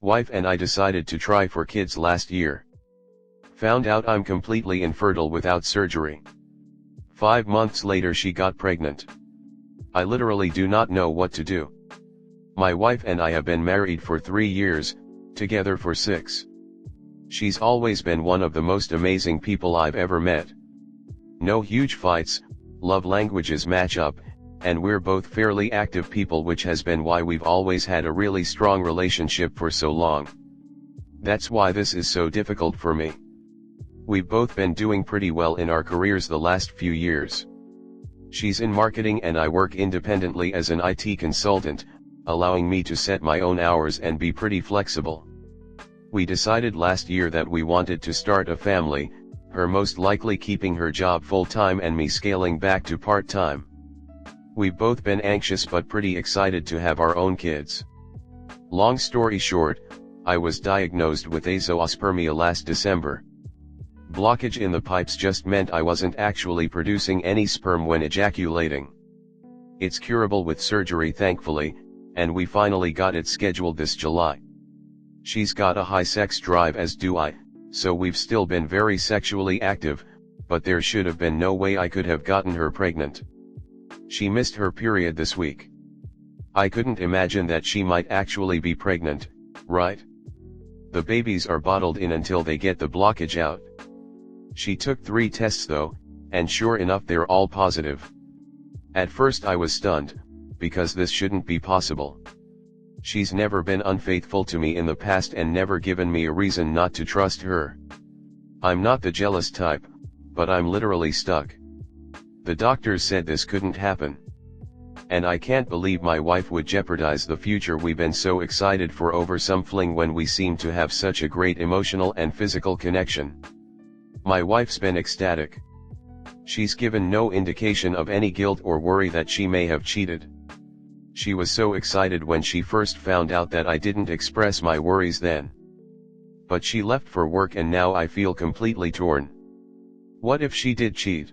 Wife and I decided to try for kids last year. Found out I'm completely infertile without surgery. 5 months later she got pregnant. I literally do not know what to do. My wife and I have been married for 3 years, together for 6. She's always been one of the most amazing people I've ever met. No huge fights, love languages match up, and we're both fairly active people, which has been why we've always had a really strong relationship for so long. That's why this is so difficult for me. We've both been doing pretty well in our careers the last few years. She's in marketing and I work independently as an IT consultant, allowing me to set my own hours and be pretty flexible. We decided last year that we wanted to start a family, her most likely keeping her job full-time and me scaling back to part-time. We've both been anxious but pretty excited to have our own kids. Long story short, I was diagnosed with azoospermia last December. Blockage in the pipes just meant I wasn't actually producing any sperm when ejaculating. It's curable with surgery thankfully, and we finally got it scheduled this July. She's got a high sex drive as do I, so we've still been very sexually active, but there should have been no way I could have gotten her pregnant. She missed her period this week. I couldn't imagine that she might actually be pregnant, right? The babies are bottled in until they get the blockage out. She took 3 tests though, and sure enough they're all positive. At first I was stunned, because this shouldn't be possible. She's never been unfaithful to me in the past and never given me a reason not to trust her. I'm not the jealous type, but I'm literally stuck. The doctors said this couldn't happen. And I can't believe my wife would jeopardize the future we've been so excited for over some fling when we seem to have such a great emotional and physical connection. My wife's been ecstatic. She's given no indication of any guilt or worry that she may have cheated. She was so excited when she first found out that I didn't express my worries then. But she left for work and now I feel completely torn. What if she did cheat?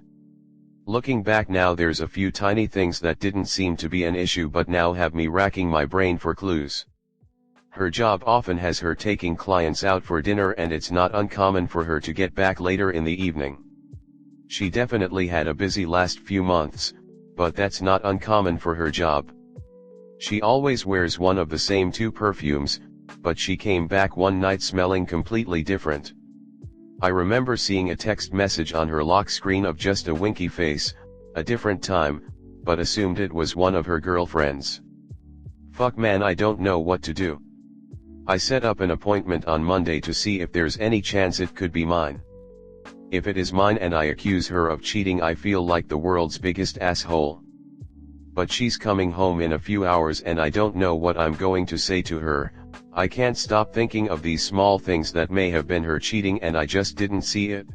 Looking back now, there's a few tiny things that didn't seem to be an issue but now have me racking my brain for clues. Her job often has her taking clients out for dinner and it's not uncommon for her to get back later in the evening. She definitely had a busy last few months, but that's not uncommon for her job. She always wears one of the same 2 perfumes, but she came back one night smelling completely different. I remember seeing a text message on her lock screen of just a winky face, a different time, but assumed it was one of her girlfriends. Fuck man, I don't know what to do. I set up an appointment on Monday to see if there's any chance it could be mine. If it is mine and I accuse her of cheating, I feel like the world's biggest asshole. But she's coming home in a few hours and I don't know what I'm going to say to her. I can't stop thinking of these small things that may have been her cheating and I just didn't see it.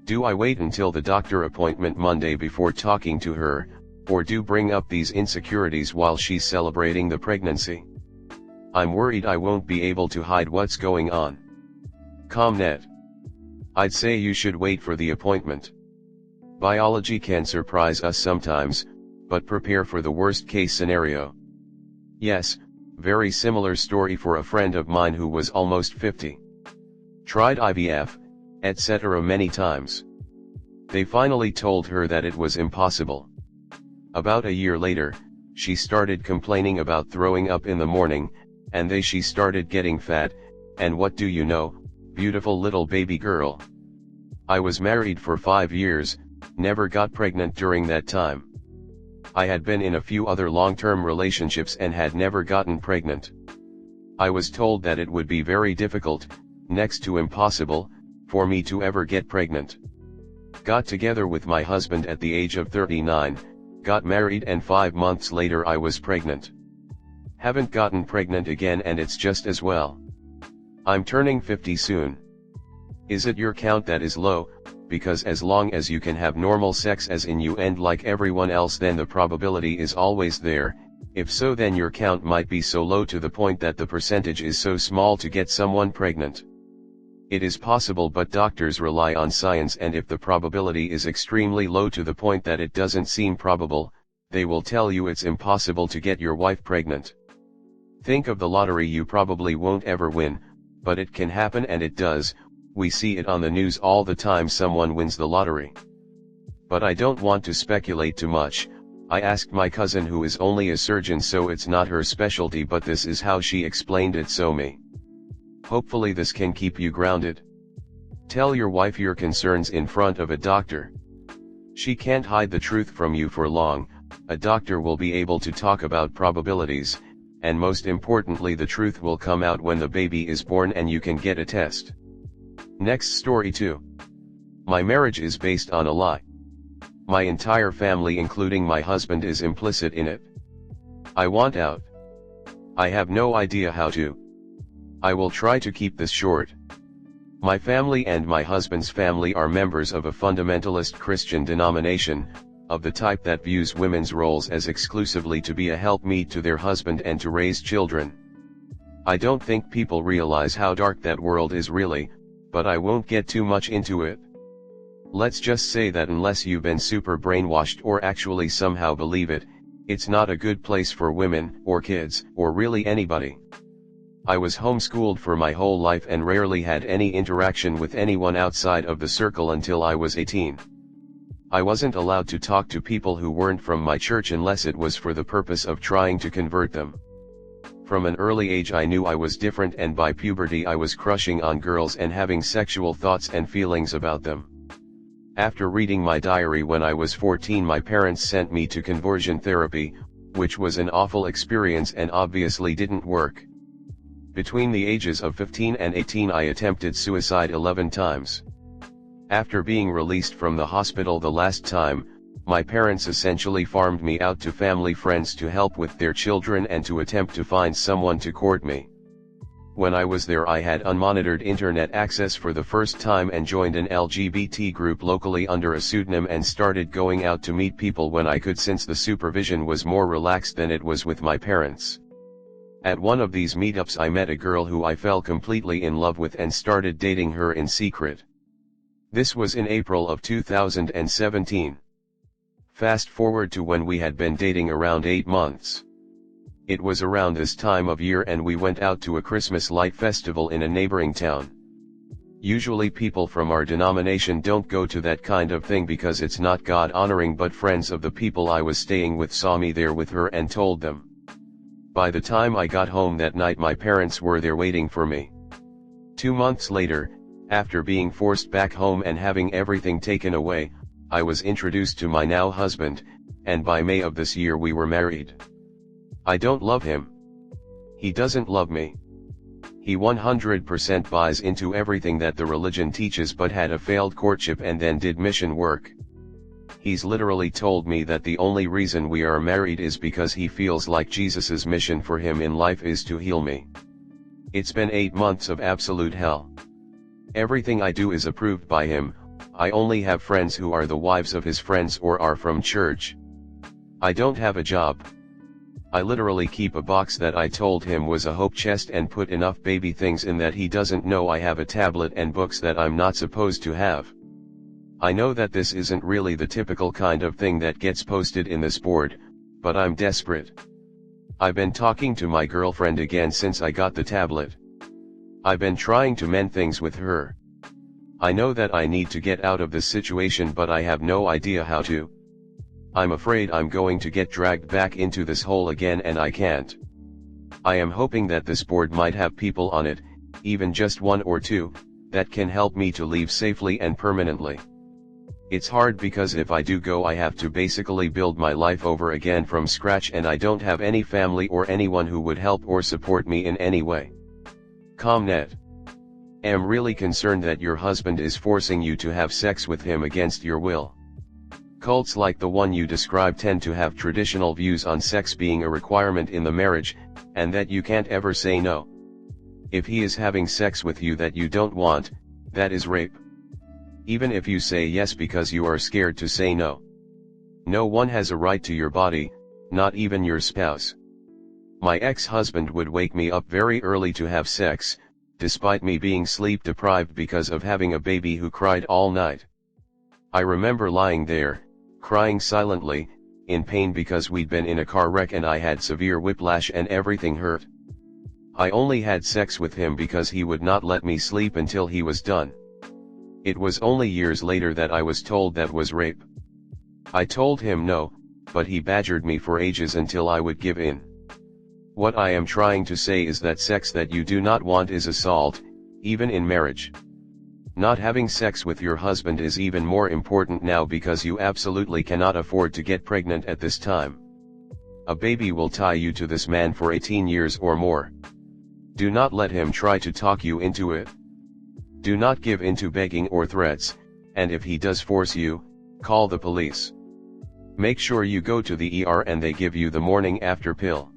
Do I wait until the doctor appointment Monday before talking to her, or do bring up these insecurities while she's celebrating the pregnancy? I'm worried I won't be able to hide what's going on. ComNet. I'd say you should wait for the appointment. Biology can surprise us sometimes, but prepare for the worst case scenario. Yes, very similar story for a friend of mine who was almost 50. Tried IVF, etc. many times. They finally told her that it was impossible. About a year later, she started complaining about throwing up in the morning, and she started getting fat, and what do you know, beautiful little baby girl. I was married for 5 years, never got pregnant during that time. I had been in a few other long-term relationships and had never gotten pregnant. I was told that it would be very difficult, next to impossible, for me to ever get pregnant. Got together with my husband at the age of 39, got married and 5 months later I was pregnant. Haven't gotten pregnant again and it's just as well. I'm turning 50 soon. Is it your count that is low? Because as long as you can have normal sex as in you and like everyone else, then the probability is always there. If so, then your count might be so low to the point that the percentage is so small to get someone pregnant. It is possible, but doctors rely on science, and if the probability is extremely low to the point that it doesn't seem probable, they will tell you it's impossible to get your wife pregnant. Think of the lottery. You probably won't ever win, but it can happen, and it does. We see it on the news all the time. Someone wins the lottery. But I don't want to speculate too much. I asked my cousin, who is only a surgeon, so it's not her specialty, but this is how she explained it. So hopefully this can keep you grounded. Tell your wife your concerns in front of a doctor. She can't hide the truth from you for long. A doctor will be able to talk about probabilities, and most importantly, the truth will come out when the baby is born and you can get a test. Next story 2. My marriage is based on a lie. My entire family, including my husband, is implicit in it. I want out. I have no idea how to. I will try to keep this short. My family and my husband's family are members of a fundamentalist Christian denomination, of the type that views women's roles as exclusively to be a helpmeet to their husband and to raise children. I don't think people realize how dark that world is really, but I won't get too much into it. Let's just say that unless you've been super brainwashed or actually somehow believe it, it's not a good place for women, or kids, or really anybody. I was homeschooled for my whole life and rarely had any interaction with anyone outside of the circle until I was 18. I wasn't allowed to talk to people who weren't from my church unless it was for the purpose of trying to convert them. From an early age I knew I was different, and by puberty I was crushing on girls and having sexual thoughts and feelings about them. After reading my diary when I was 14, my parents sent me to conversion therapy, which was an awful experience and obviously didn't work. Between the ages of 15 and 18 I attempted suicide 11 times. After being released from the hospital the last time, my parents essentially farmed me out to family friends to help with their children and to attempt to find someone to court me. When I was there I had unmonitored internet access for the first time and joined an LGBT group locally under a pseudonym and started going out to meet people when I could, since the supervision was more relaxed than it was with my parents. At one of these meetups I met a girl who I fell completely in love with and started dating her in secret. This was in April of 2017. Fast forward to when we had been dating around 8 months. It was around this time of year and we went out to a Christmas light festival in a neighboring town. Usually people from our denomination don't go to that kind of thing because it's not God-honoring, but friends of the people I was staying with saw me there with her and told them. By the time I got home that night my parents were there waiting for me. 2 months later, after being forced back home and having everything taken away, I was introduced to my now husband, and by May of this year we were married. I don't love him. He doesn't love me. He 100% buys into everything that the religion teaches, but had a failed courtship and then did mission work. He's literally told me that the only reason we are married is because he feels like Jesus's mission for him in life is to heal me. It's been 8 months of absolute hell. Everything I do is approved by him. I only have friends who are the wives of his friends or are from church. I don't have a job. I literally keep a box that I told him was a hope chest and put enough baby things in that he doesn't know I have a tablet and books that I'm not supposed to have. I know that this isn't really the typical kind of thing that gets posted in this board, but I'm desperate. I've been talking to my girlfriend again since I got the tablet. I've been trying to mend things with her. I know that I need to get out of this situation, but I have no idea how to. I'm afraid I'm going to get dragged back into this hole again and I can't. I am hoping that this board might have people on it, even just 1 or 2, that can help me to leave safely and permanently. It's hard because if I do go I have to basically build my life over again from scratch, and I don't have any family or anyone who would help or support me in any way. Comnet. Am really concerned that your husband is forcing you to have sex with him against your will. Cults like the one you describe tend to have traditional views on sex being a requirement in the marriage, and that you can't ever say no. If he is having sex with you that you don't want, that is rape. Even if you say yes because you are scared to say no. No one has a right to your body, not even your spouse. My ex-husband would wake me up very early to have sex, despite me being sleep deprived because of having a baby who cried all night. I remember lying there, crying silently, in pain because we'd been in a car wreck and I had severe whiplash and everything hurt. I only had sex with him because he would not let me sleep until he was done. It was only years later that I was told that was rape. I told him no, but he badgered me for ages until I would give in. What I am trying to say is that sex that you do not want is assault, even in marriage. Not having sex with your husband is even more important now because you absolutely cannot afford to get pregnant at this time. A baby will tie you to this man for 18 years or more. Do not let him try to talk you into it. Do not give in to begging or threats, and if he does force you, call the police. Make sure you go to the ER and they give you the morning after pill.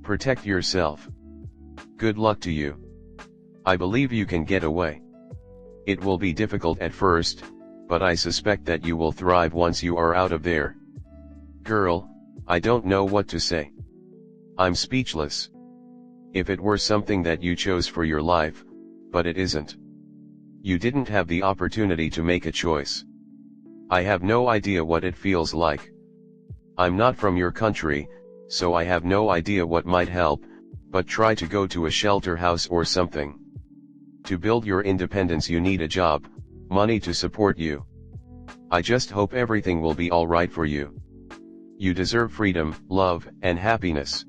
Protect yourself. Good luck to you. I believe you can get away. It will be difficult at first, but I suspect that you will thrive once you are out of there. Girl, I don't know what to say. I'm speechless. If it were something that you chose for your life, but it isn't. You didn't have the opportunity to make a choice. I have no idea what it feels like. I'm not from your country, so I have no idea what might help, but try to go to a shelter house or something. To build your independence you need a job, money to support you. I just hope everything will be alright for you. You deserve freedom, love, and happiness.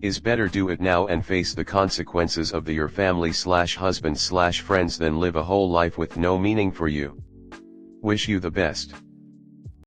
Is better do it now and face the consequences of your family/husband/friends than live a whole life with no meaning for you. Wish you the best.